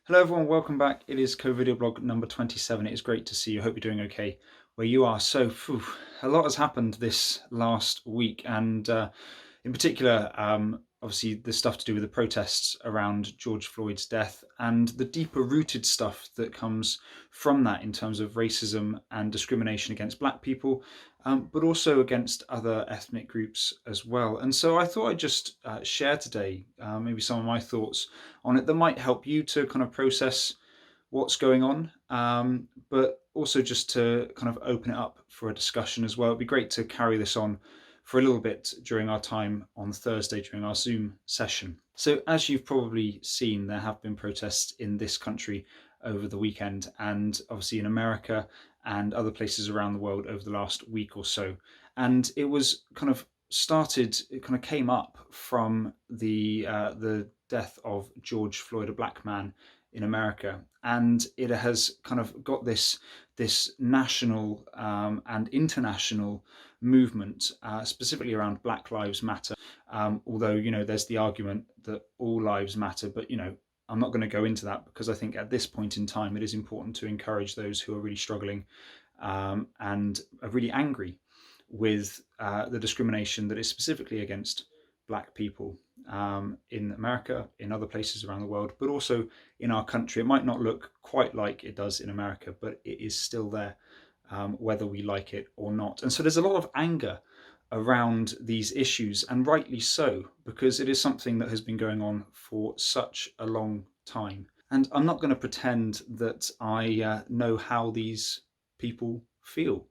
Hello everyone, welcome back. It is COVIDEO blog number 27. It is great to see you. I hope you're doing okay where you are. So, a lot has happened this last week, and in particular, obviously the stuff to do with the protests around George Floyd's death and the deeper rooted stuff that comes from that in terms of racism and discrimination against black people, but also against other ethnic groups as well. And so I thought I'd just share today maybe some of my thoughts on it that might help you to kind of process what's going on, but also just to kind of open it up for a discussion as well. It'd be great to carry this on for a little bit during our time on Thursday during our Zoom session. So as you've probably seen, there have been protests in this country over the weekend, and obviously in America and other places around the world over the last week or so. And it was kind of started, it kind of came up from the death of George Floyd, a black man in America, and it has kind of got this national and international movement, specifically around Black Lives Matter. Although there's the argument that all lives matter, but I'm not going to go into that because I think at this point in time it is important to encourage those who are really struggling and are really angry with the discrimination that is specifically against black people in America, in other places around the world, but also in our country. It might not look quite like it does in America, but it is still there, whether we like it or not. And so there's a lot of anger around these issues, and rightly so, because it is something that has been going on for such a long time. And I'm not going to pretend that I know how these people feel.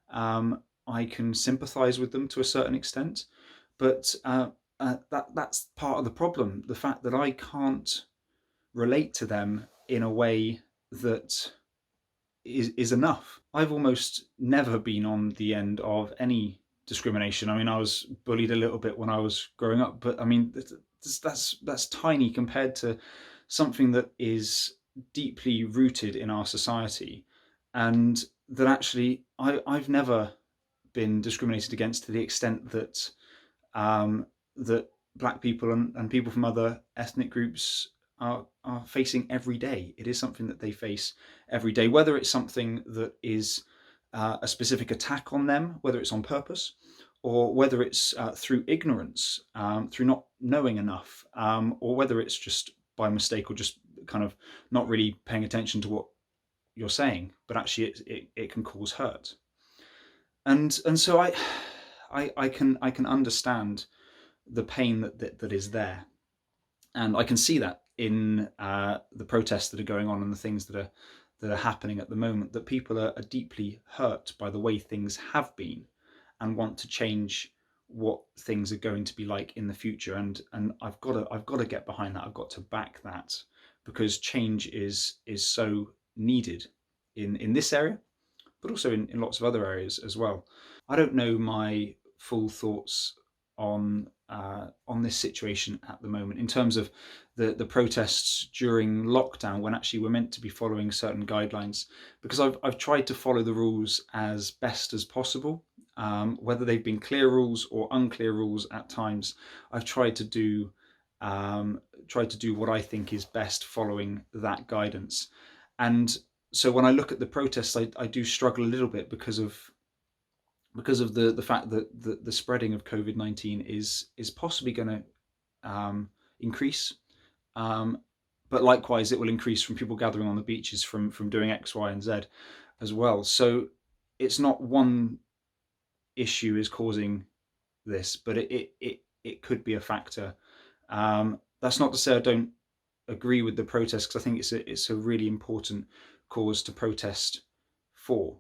I can sympathize with them to a certain extent, but that's part of the problem. The fact that I can't relate to them in a way that is enough. I've almost never been on the end of any discrimination. I mean, I was bullied a little bit when I was growing up, but I mean, that's tiny compared to something that is deeply rooted in our society, and that actually I've never been discriminated against to the extent that that black people and people from other ethnic groups are facing every day. It is something that they face every day, whether it's something that is a specific attack on them, whether it's on purpose, or whether it's through ignorance, through not knowing enough, or whether it's just by mistake or just kind of not really paying attention to what you're saying, but actually it can cause hurt. And so I can understand the pain that is there, and I can see that in the protests that are going on and the things that are happening at the moment, that people are deeply hurt by the way things have been and want to change what things are going to be like in the future. And I've got to get behind that. I've got to back that, because change is so needed in this area, but also in lots of other areas as well. I don't know my full thoughts on this situation at the moment in terms of the protests during lockdown, when actually we're meant to be following certain guidelines, because I've tried to follow the rules as best as possible, whether they've been clear rules or unclear rules at times. I've tried to do what I think is best following that guidance. And so when I look at the protests, I do struggle a little bit because of the fact that the spreading of COVID-19 is possibly going to increase, but likewise it will increase from people gathering on the beaches from doing X, Y, and Z as well. So it's not one issue is causing this, but it could be a factor. That's not to say I don't agree with the protest, because I think it's a really important cause to protest for,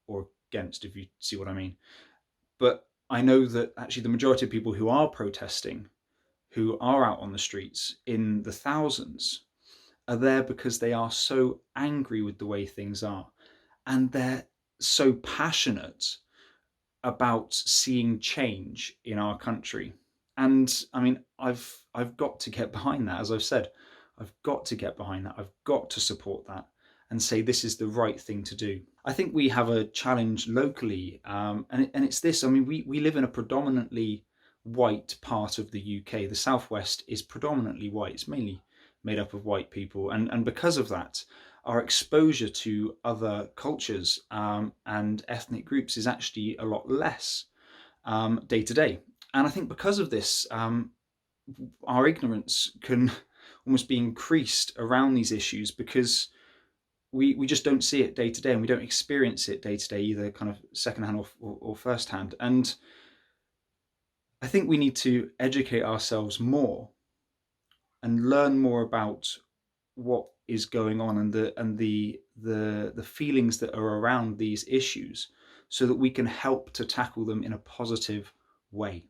or against, if you see what I mean. But I know that actually the majority of people who are protesting, who are out on the streets in the thousands, are there because they are so angry with the way things are, and they're so passionate about seeing change in our country. And I mean, I've got to get behind that. As I've said, I've got to get behind that. I've got to support that and say this is the right thing to do. I think we have a challenge locally, and it's this. I mean, we live in a predominantly white part of the UK. The southwest is predominantly white. It's mainly made up of white people, and because of that, our exposure to other cultures and ethnic groups is actually a lot less day to day. And I think because of this, our ignorance can almost be increased around these issues, because we just don't see it day to day, and we don't experience it day to day, either kind of secondhand or first hand. And I think we need to educate ourselves more and learn more about what is going on, and the feelings that are around these issues, so that we can help to tackle them in a positive way.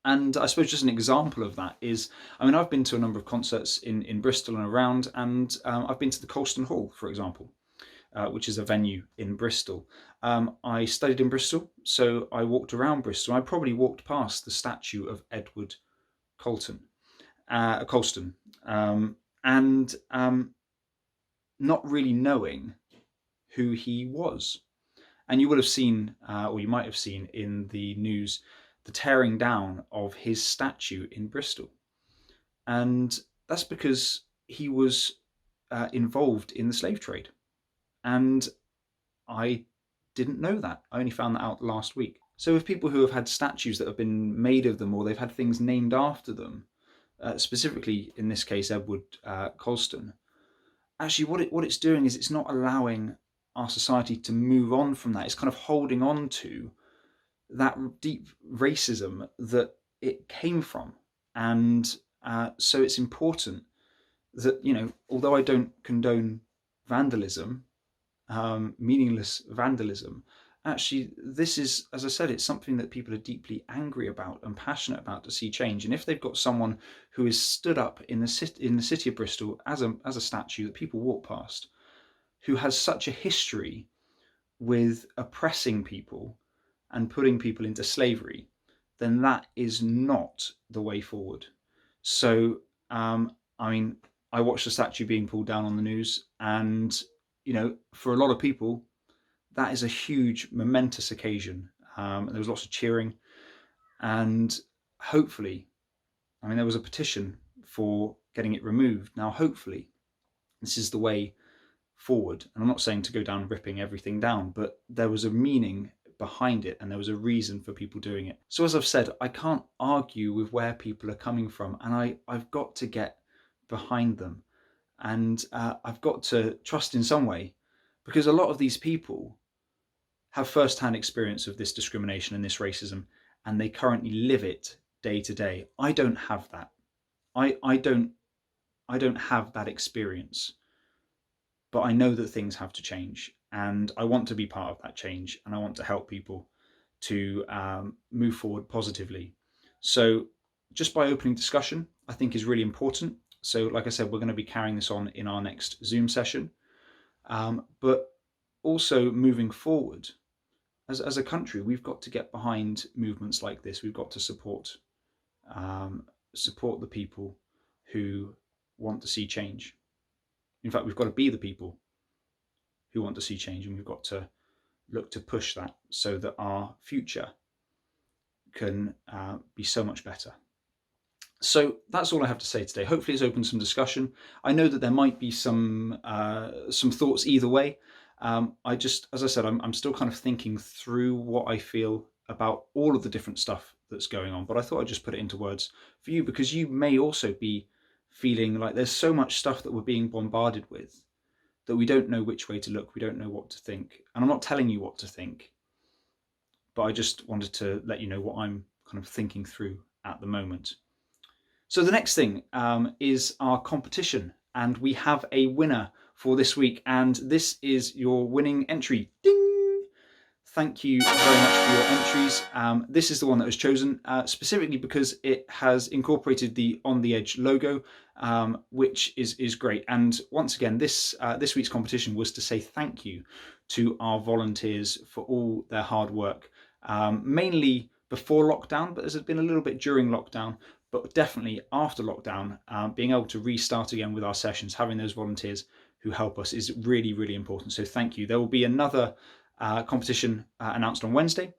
And I suppose just an example of that is, I mean, I've been to a number of concerts in Bristol and around, and I've been to the Colston Hall, for example, which is a venue in Bristol. I studied in Bristol, so I walked around Bristol. I probably walked past the statue of Edward Colston, and not really knowing who he was. And you will have seen, or you might have seen in the news, the tearing down of his statue in Bristol. And that's because he was involved in the slave trade. And I didn't know that. I only found that out last week. So with people who have had statues that have been made of them, or they've had things named after them, specifically in this case Edward Colston, actually what it's doing is it's not allowing our society to move on from that. It's kind of holding on to that deep racism that it came from. And so it's important that, although I don't condone vandalism, meaningless vandalism, actually this is, as I said, it's something that people are deeply angry about and passionate about to see change. And if they've got someone who is stood up in the city of Bristol as a statue that people walk past, who has such a history with oppressing people and putting people into slavery, then that is not the way forward. So, I mean, I watched the statue being pulled down on the news, and, for a lot of people, that is a huge, momentous occasion. There was lots of cheering, and hopefully, I mean, there was a petition for getting it removed. Now, hopefully, this is the way forward. And I'm not saying to go down ripping everything down, but there was a meaning behind it, and there was a reason for people doing it. So as I've said, I can't argue with where people are coming from, and I've got to get behind them, and I've got to trust in some way, because a lot of these people have first-hand experience of this discrimination and this racism, and they currently live it day to day. I don't have that. I don't have that experience, but I know that things have to change, and I want to be part of that change, and I want to help people to move forward positively. So just by opening discussion, I think is really important. So like I said, we're going to be carrying this on in our next Zoom session, but also moving forward, as a country, we've got to get behind movements like this. We've got to support the people who want to see change. In fact, we've got to be the people who want to see change, and we've got to look to push that so that our future can be so much better. So that's all I have to say today. Hopefully it's opened some discussion. I know that there might be some thoughts either way. As I said, I'm still kind of thinking through what I feel about all of the different stuff that's going on, but I thought I'd just put it into words for you, because you may also be feeling like there's so much stuff that we're being bombarded with that we don't know which way to look, we don't know what to think. And I'm not telling you what to think, but I just wanted to let you know what I'm kind of thinking through at the moment. So the next thing is our competition, and we have a winner for this week, and this is your winning entry. Ding! Thank you very much for your entries. This is the one that was chosen specifically because it has incorporated the On the Edge logo, which is great. And once again, this week's competition was to say thank you to our volunteers for all their hard work, mainly before lockdown, but there's been a little bit during lockdown, but definitely after lockdown, being able to restart again with our sessions, having those volunteers who help us is really, really important. So thank you. There will be another competition announced on Wednesday,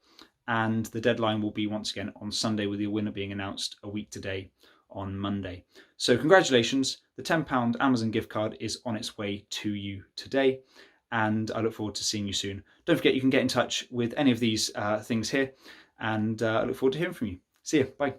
and the deadline will be once again on Sunday, with the winner being announced a week today on Monday. So congratulations, the £10 Amazon gift card is on its way to you today, and I look forward to seeing you soon. Don't forget you can get in touch with any of these things here, and I look forward to hearing from you. See you, bye.